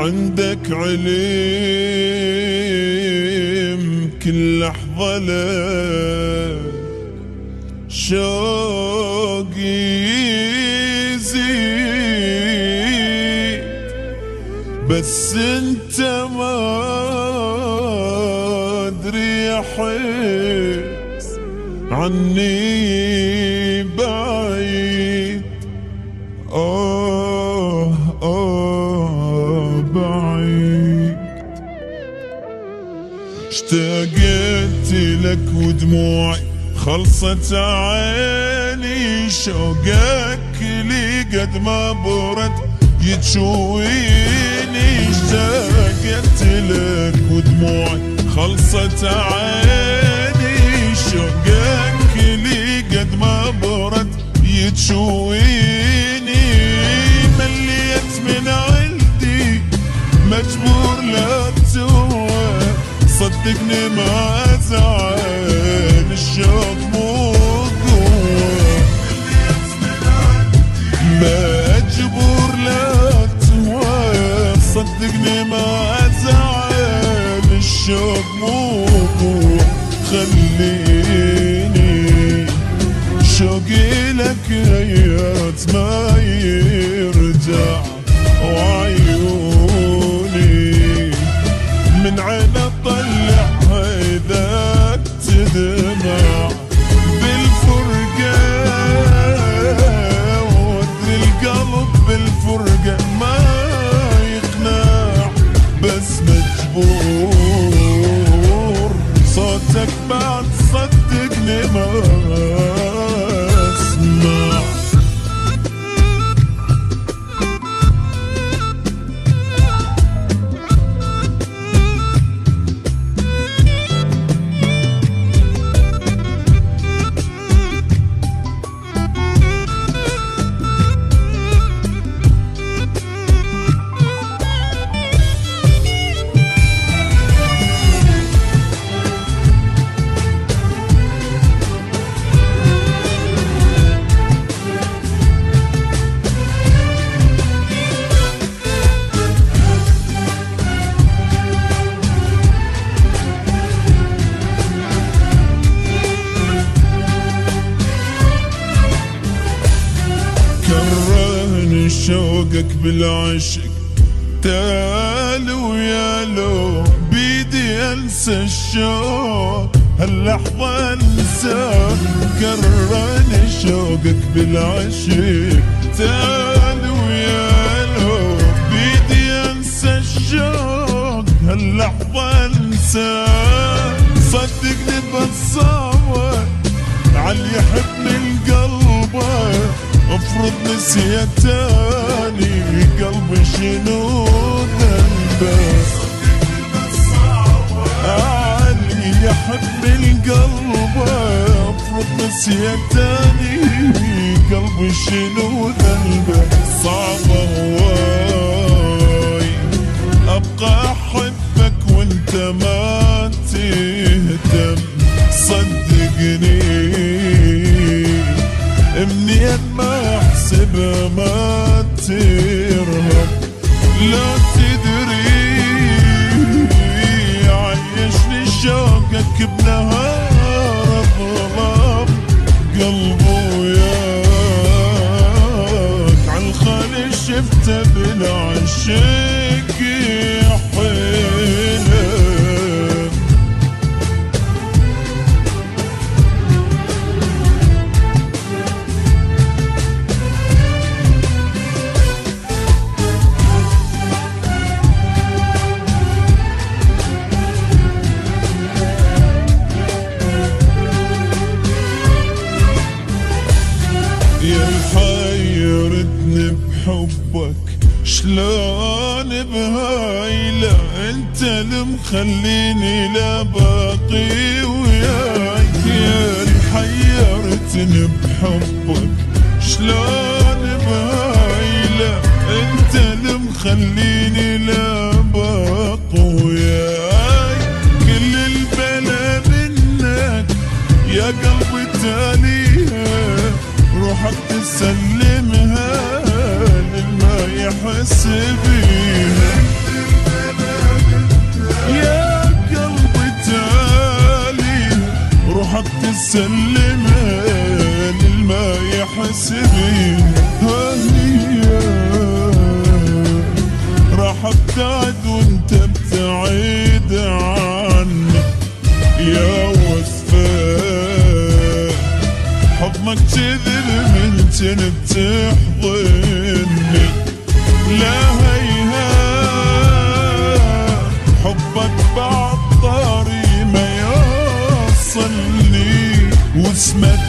عندك علم كل لحظة لك شوقي يزيد، بس انت ما ادري احس عني بعيد. بعيد. اشتقت لك ودموعي خلصت عيني، شوقك لي قد ما برد يتشويني. اشتقت لك ودموعي خلصت عيني، شوقك لي قد ما برد يتشويني. مليت من عندي مجبور لا تهوى، صدقني ما زعل الشوق مو قوة. مجبور لا تهوى، صدقني ما زعل الشوق مو قوة. خليني شوقي لك ريات ما يرجع، وعيوني من عين اطلعها اذا تدمع بالفرقة، وادري القلب بالفرقة ما يقنع، بس مجبور صوتك بعد صدقني ما اسمع. كرهني شوقك بالعشق، تعال ويالو بيدي انسى الشوق هاللحظة انساك. كرهني شوقك بالعشق، تعال ويالو بيدي انسى الشوق هاللحظة انساك. صدقني بتصور عاللي يحبني القلب، افرض نسيتاني قلبي شنو ذنبه. عاللي يحب القلب افرض نسيتاني قلبي شنو ذنبه. صعبة هواي ابقى احبك وانت ما تهتم، صدقني منين ما احسبها ما ترهم. لا تدري عيشني شوقك بنهار الظلام، قلبه وياك عالخالي شفته بالعشق يحلم. يا محيرتني بحبك شلون بهايلة، انت اللي مخليني لا باقي وياك. يا محيرتني بحبك شلون بهايلة، انت اللي مخليني لا باقي وياك. كل البلا منك يا قلبي تاليها، روحك تسلمها للما يحس بيها. سلمان الما يحسبين هي راح ابتعد وانت ابتعد عني يا وفاء. حضنك كذب من بتحضني لا هيهات حبك بعد طريق ما يوصلني واسمك